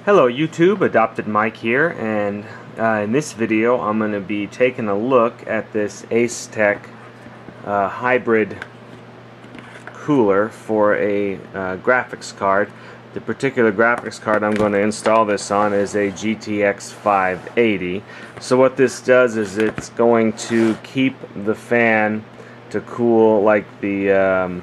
Hello YouTube, AdoptedMike here, and in this video I'm going to be taking a look at this Asetek hybrid cooler for a graphics card. The particular graphics card I'm going to install this on is a GTX 580. So what this does is it's going to keep the fan to cool like the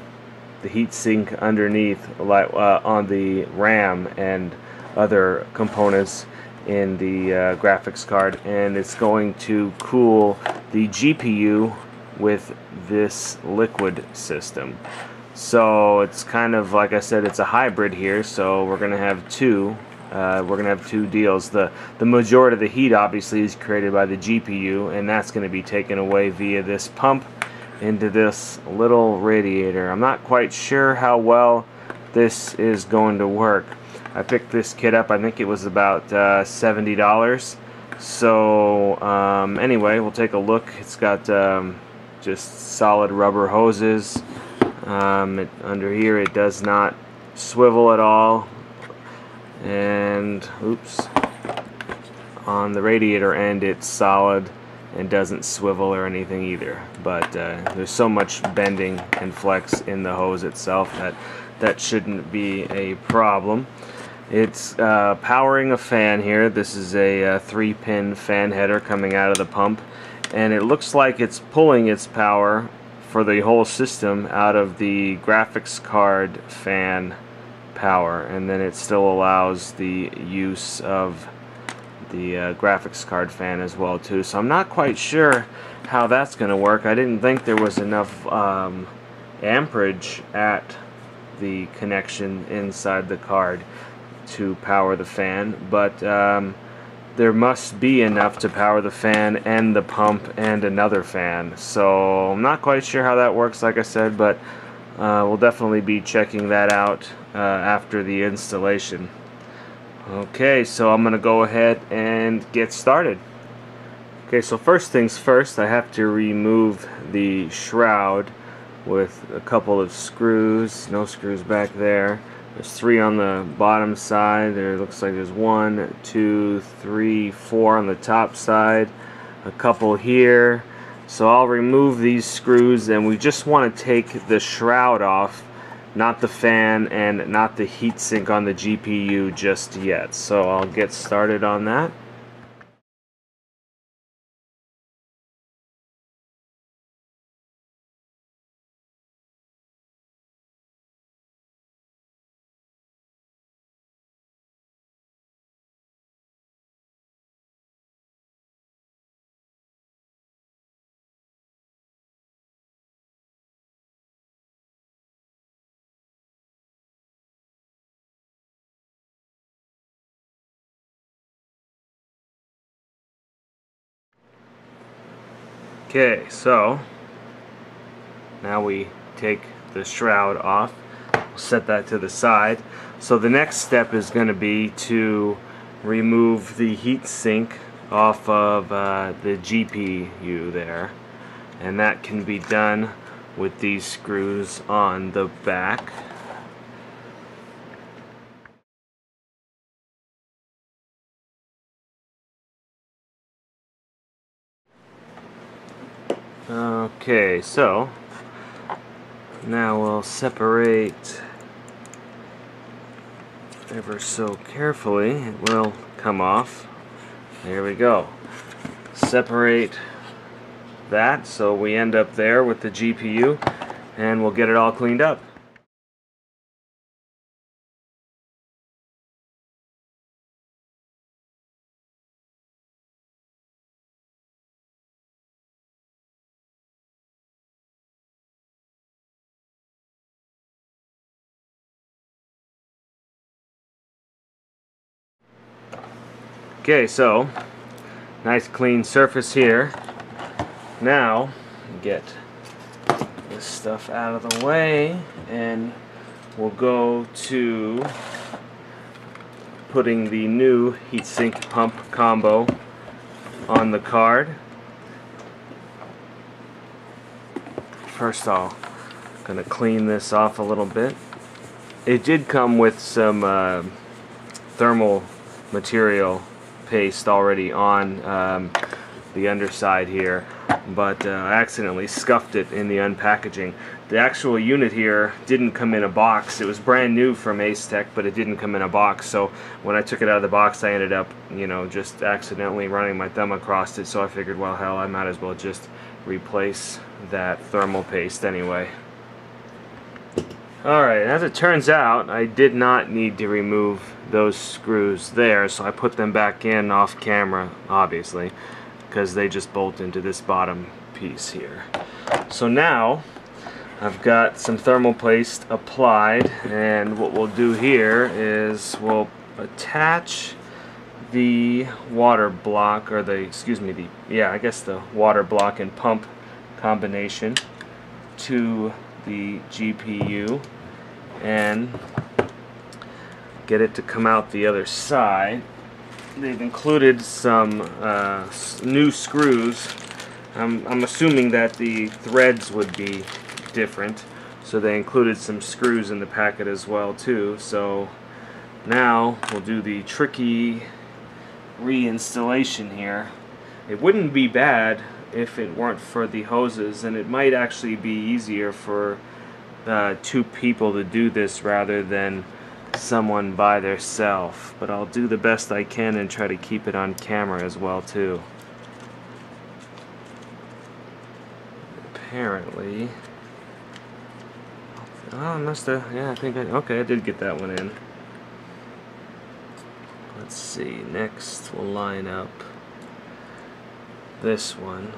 heatsink underneath, like on the RAM and other components in the graphics card, and it's going to cool the GPU with this liquid system. So it's kind of, like I said, it's a hybrid here, so we're gonna have two deals. The majority of the heat obviously is created by the GPU, and that's going to be taken away via this pump into this little radiator. I'm not quite sure how well this is going to work. I picked this kit up, I think it was about $70. So anyway, we'll take a look. It's got just solid rubber hoses. Under here it does not swivel at all, and oops, on the radiator end it's solid and doesn't swivel or anything either, but there's so much bending and flex in the hose itself that shouldn't be a problem. It's powering a fan here. This is a 3-pin fan header coming out of the pump, and it looks like it's pulling its power for the whole system out of the graphics card fan power, and then it still allows the use of the graphics card fan as well too. So I'm not quite sure how that's going to work. I didn't think there was enough amperage at the connection inside the card to power the fan, but there must be enough to power the fan and the pump and another fan. So I'm not quite sure how that works, like I said, but we'll definitely be checking that out after the installation. Okay, so I'm gonna go ahead and get started. Okay, so first things first, I have to remove the shroud with a couple of screws. No screws back there. There's 3 on the bottom side. There looks like there's 1, 2, 3, 4 on the top side. A couple here. So I'll remove these screws, and we just want to take the shroud off, not the fan and not the heatsink on the GPU just yet. So I'll get started on that. Okay, so now we take the shroud off. We'll set that to the side. So the next step is going to be to remove the heatsink off of the GPU there, and that can be done with these screws on the back. Okay, so now we'll separate ever so carefully. It will come off. There we go. Separate that so we end up there with the GPU, and we'll get it all cleaned up. Okay, so nice clean surface here. Now get this stuff out of the way, and we'll go to putting the new heatsink pump combo on the card. First, I'm gonna clean this off a little bit. It did come with some thermal material paste already on the underside here, but I accidentally scuffed it in the unpackaging. The actual unit here didn't come in a box. It was brand new from Asetek, but it didn't come in a box, so when I took it out of the box I ended up, you know, just accidentally running my thumb across it, so I figured, well, hell, I might as well just replace that thermal paste anyway. Alright, as it turns out, I did not need to remove those screws there, so I put them back in off camera, obviously, because they just bolt into this bottom piece here. So now I've got some thermal paste applied, and what we'll do here is we'll attach the water block, or the water block and pump combination to the GPU and get it to come out the other side. They've included some new screws. I'm assuming that the threads would be different, so they included some screws in the packet as well too. So now we'll do the tricky reinstallation here. It wouldn't be bad if it weren't for the hoses, and it might actually be easier for two people to do this rather than someone by theirself, but I'll do the best I can and try to keep it on camera as well too. Apparently, oh, I must have, yeah, I think okay, I did get that one in. Let's see, next we'll line up this one.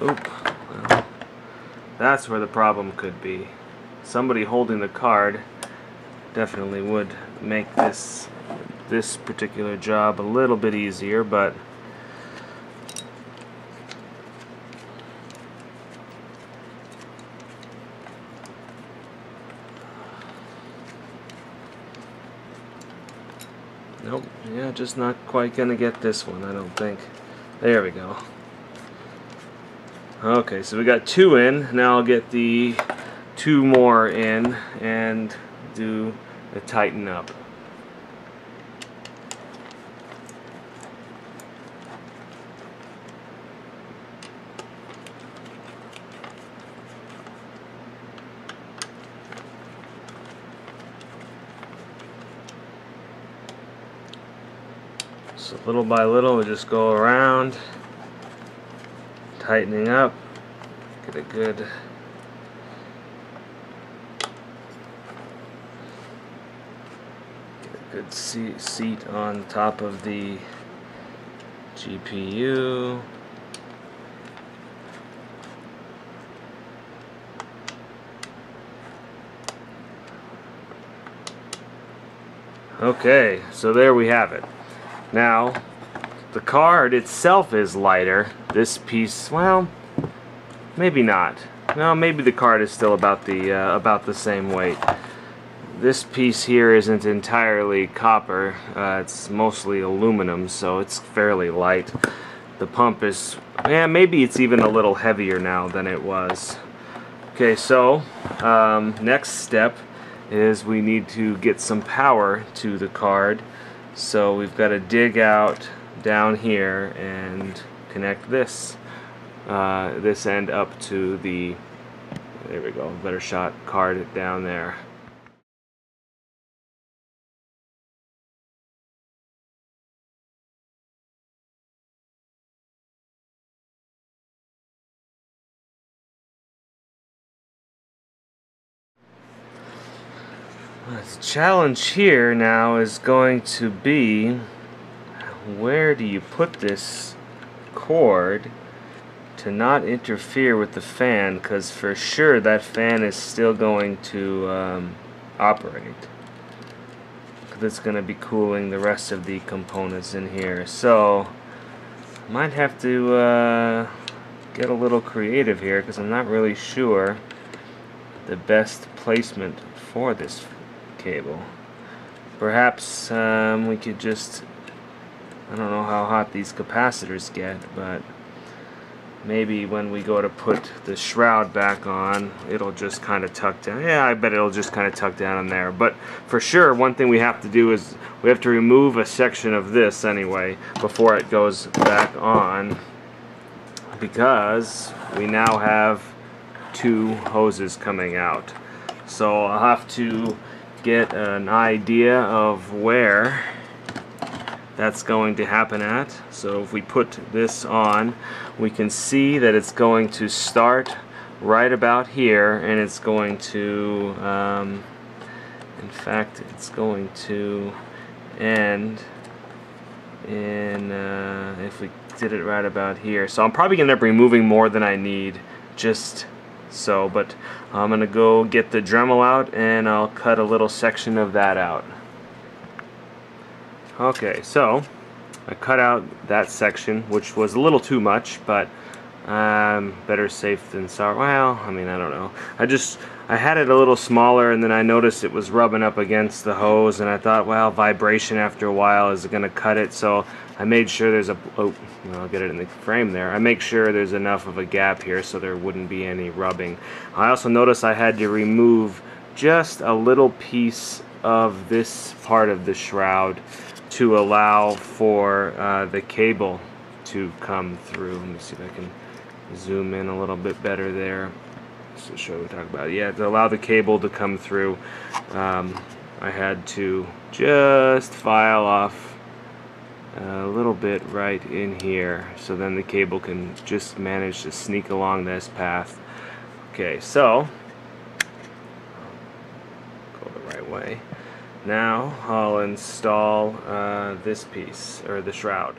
Oop, well, that's where the problem could be. Somebody holding the card definitely would make this particular job a little bit easier, but nope, yeah, just not quite gonna get this one, I don't think. There we go. Okay, so we got two in. Now I'll get the two more in and do the tighten up. So little by little we just go around tightening up, get a good seat on top of the GPU. Okay, so there we have it. Now, the card itself is lighter. This piece, well, maybe not. No, maybe the card is still about the same weight. This piece here isn't entirely copper. It's mostly aluminum, so it's fairly light. The pump is, yeah, maybe it's even a little heavier now than it was. Okay, so next step is we need to get some power to the card. So we've got to dig out down here and connect this end up to the, there we go, better shot, card down there. The challenge here now is going to be, where do you put this cord to not interfere with the fan, because for sure that fan is still going to operate, because it's going to be cooling the rest of the components in here. So I might have to get a little creative here, because I'm not really sure the best placement for this cable. Perhaps we could just, I don't know how hot these capacitors get, but maybe when we go to put the shroud back on, it'll just kind of tuck down. Yeah, I bet it'll just kind of tuck down in there. But for sure, one thing we have to do is we have to remove a section of this anyway before it goes back on, because we now have two hoses coming out. So I'll have to get an idea of where that's going to happen at. So if we put this on, we can see that it's going to start right about here, and it's going to in fact it's going to end in if we did it right about here. So I'm probably gonna end up removing more than I need, just so, but I'm gonna go get the Dremel out and I'll cut a little section of that out. Okay, so I cut out that section, which was a little too much, but better safe than sorry. Well, I mean, I don't know. I had it a little smaller, and then I noticed it was rubbing up against the hose, and I thought, well, vibration after a while is going to cut it, so I made sure there's a, I'll get it in the frame there. I make sure there's enough of a gap here so there wouldn't be any rubbing. I also noticed I had to remove just a little piece of this part of the shroud to allow for the cable to come through. Let me see if I can zoom in a little bit better there, just to show what we're talking about. Yeah, to allow the cable to come through, I had to just file off a little bit right in here, so then the cable can just manage to sneak along this path. Okay, so go the right way. Now I'll install this piece, or the shroud.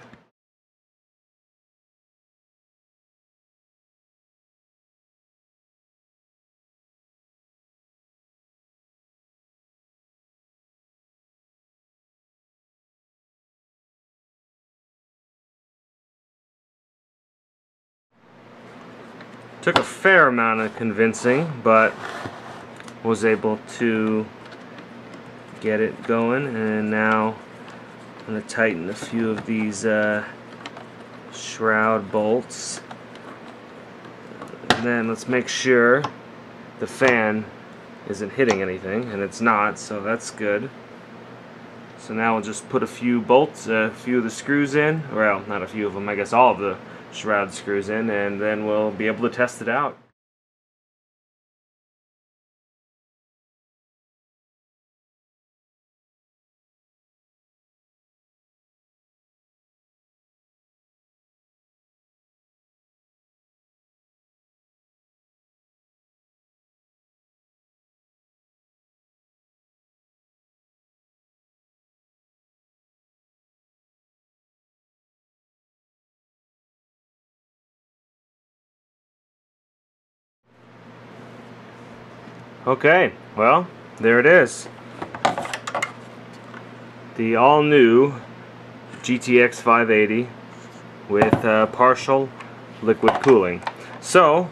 Took a fair amount of convincing, but was able to get it going, and now I'm going to tighten a few of these shroud bolts, and then let's make sure the fan isn't hitting anything, and it's not, so that's good. So now we'll just put a few bolts, a few of the screws in, well, not a few of them, I guess all of the shroud screws in, and then we'll be able to test it out. Okay, well, there it is. The all-new GTX 580 with partial liquid cooling. So,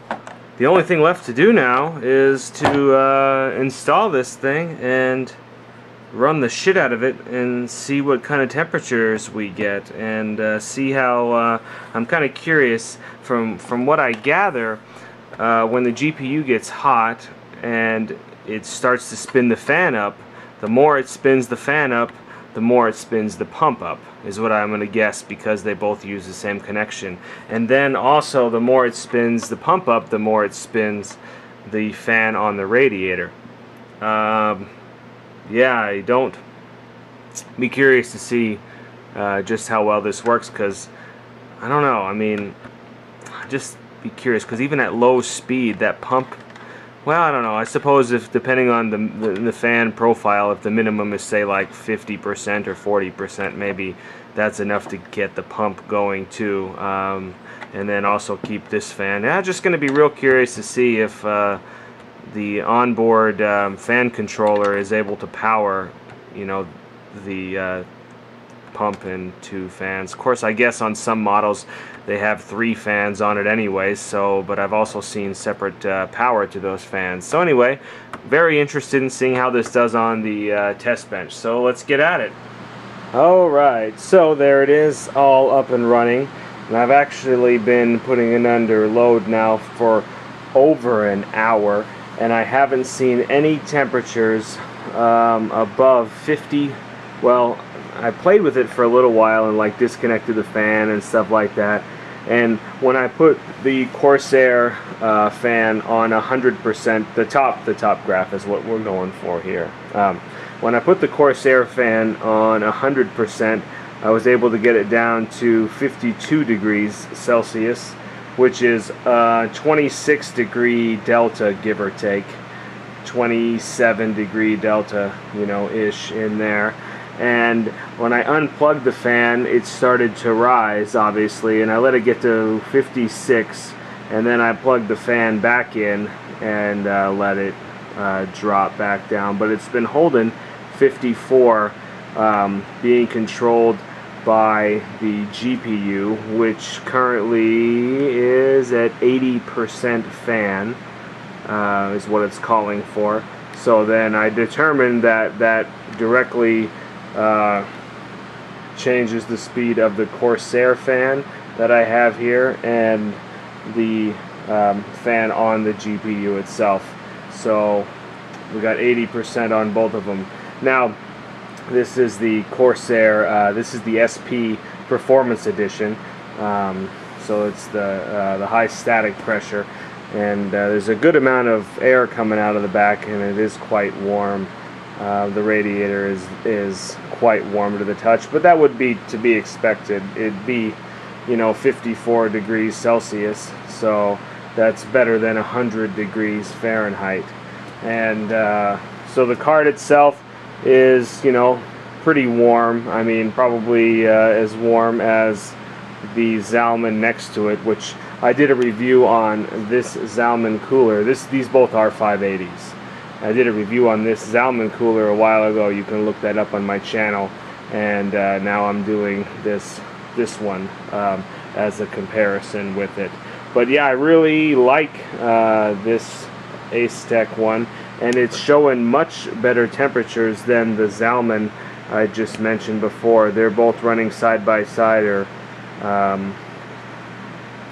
the only thing left to do now is to install this thing and run the shit out of it and see what kind of temperatures we get, and see how I'm kind of curious from what I gather, when the GPU gets hot and it starts to spin the fan up, the more it spins the fan up, the more it spins the pump up, is what I'm going to guess, because they both use the same connection. And then also, the more it spins the pump up, the more it spins the fan on the radiator. Yeah, I don't. Be curious to see just how well this works, because I don't know. I mean, just be curious, because even at low speed, that pump. Well, I don't know. I suppose if, depending on the fan profile, if the minimum is, say, like 50% or 40%, maybe that's enough to get the pump going too. And then also keep this fan. Yeah, just going to be real curious to see if the onboard fan controller is able to power, you know, the pump and two fans. Of course, I guess on some models they have 3 fans on it anyway, so, but I've also seen separate power to those fans. So anyway, very interested in seeing how this does on the test bench. So let's get at it. Alright, so there it is, all up and running. and I've actually been putting it under load now for over an hour, and I haven't seen any temperatures above 50. Well, I played with it for a little while and like disconnected the fan and stuff like that, and when I put the Corsair fan on 100%, the top graph is what we're going for here. When I put the Corsair fan on 100%, I was able to get it down to 52 degrees Celsius, which is 26 degree delta, give or take, 27 degree delta, you know, ish in there. And when I unplugged the fan, it started to rise, obviously, and I let it get to 56, and then I plugged the fan back in and let it drop back down. But it's been holding 54, being controlled by the GPU, which currently is at 80% fan, is what it's calling for. So then I determined that that directly changes the speed of the Corsair fan that I have here and the fan on the GPU itself. So we got 80% on both of them. Now, this is the Corsair, this is the SP Performance Edition, so it's the high static pressure, and there's a good amount of air coming out of the back, and it is quite warm. The radiator is quite warm to the touch, but that would be to be expected. It'd be, you know, 54 degrees Celsius, so that's better than 100 degrees Fahrenheit. And so the card itself is, you know, pretty warm. I mean, probably as warm as the Zalman next to it, which I did a review on this Zalman cooler. These both are 580s. I did a review on this Zalman cooler a while ago. You can look that up on my channel, and now I'm doing this one as a comparison with it. But yeah, I really like this Asetek one, and it's showing much better temperatures than the Zalman I just mentioned before. They're both running side by side, or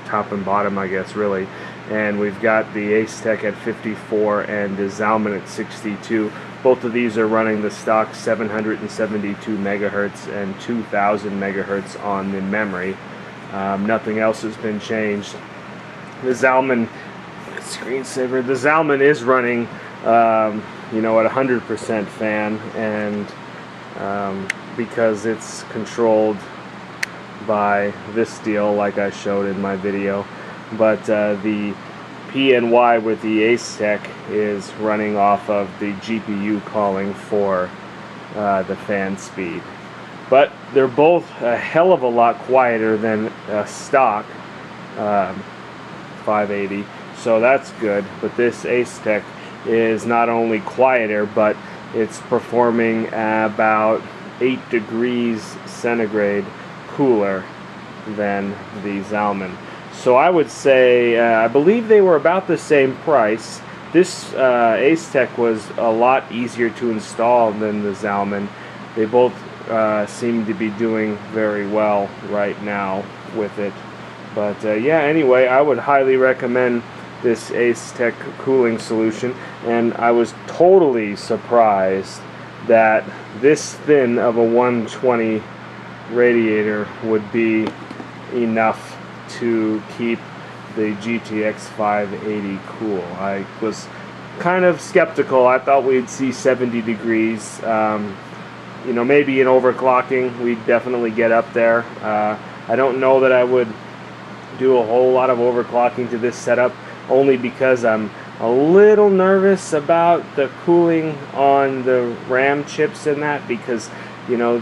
top and bottom, I guess, really. And we've got the Asetek at 54 and the Zalman at 62. Both of these are running the stock 772 megahertz and 2000 megahertz on the memory. Nothing else has been changed. The Zalman, screensaver, the Zalman is running you know, at 100% fan, and because it's controlled by this deal like I showed in my video. But the PNY with the Asetek is running off of the GPU calling for the fan speed. But they're both a hell of a lot quieter than a stock 580, so that's good. But this Asetek is not only quieter, but it's performing about 8 degrees centigrade cooler than the Zalman. So I would say, I believe they were about the same price. This Asetek was a lot easier to install than the Zalman. They both seem to be doing very well right now with it. But yeah, anyway, I would highly recommend this Asetek cooling solution, and I was totally surprised that this thin of a 120 radiator would be enough to keep the GTX 580 cool. I was kind of skeptical. I thought we'd see 70 degrees. You know, maybe in overclocking we'd definitely get up there. I don't know that I would do a whole lot of overclocking to this setup, only because I'm a little nervous about the cooling on the RAM chips in that, because, you know,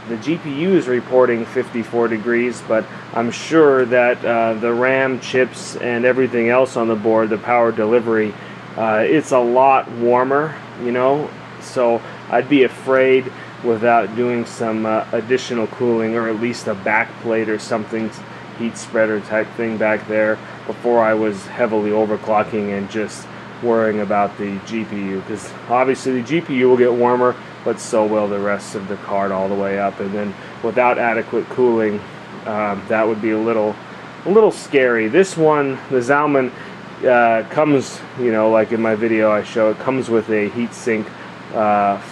the GPU is reporting 54 degrees, but I'm sure that the RAM chips and everything else on the board, the power delivery, it's a lot warmer, you know, so I'd be afraid without doing some additional cooling, or at least a back plate or something, heat spreader type thing back there, before I was heavily overclocking and just worrying about the GPU, because obviously the GPU will get warmer, but so will the rest of the card all the way up, and then without adequate cooling, that would be a little scary. This one, the Zalman, comes, you know, like in my video I show, it comes with a heat sink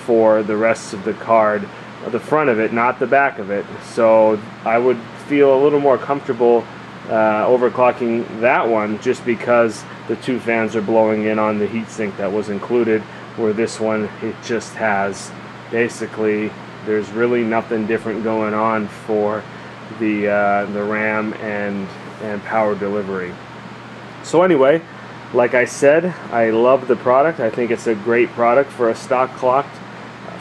for the rest of the card, the front of it, not the back of it. So I would feel a little more comfortable overclocking that one, just because the two fans are blowing in on the heatsink that was included, where this one, it just has, basically, there's really nothing different going on for the RAM and power delivery. So anyway, like I said, I love the product. I think it's a great product for a stock clocked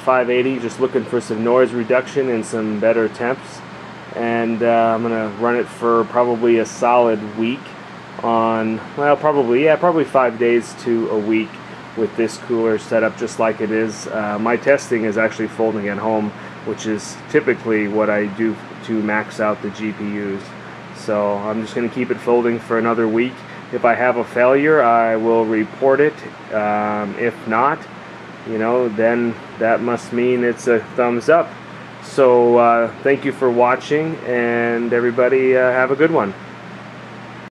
580, just looking for some noise reduction and some better temps. And I'm going to run it for probably a solid week on, well, probably 5 days to a week with this cooler set up just like it is. My testing is actually folding at home, which is typically what I do to max out the GPUs. So I'm just going to keep it folding for another week. If I have a failure, I will report it. If not, you know, then that must mean it's a thumbs up. So thank you for watching, and everybody have a good one.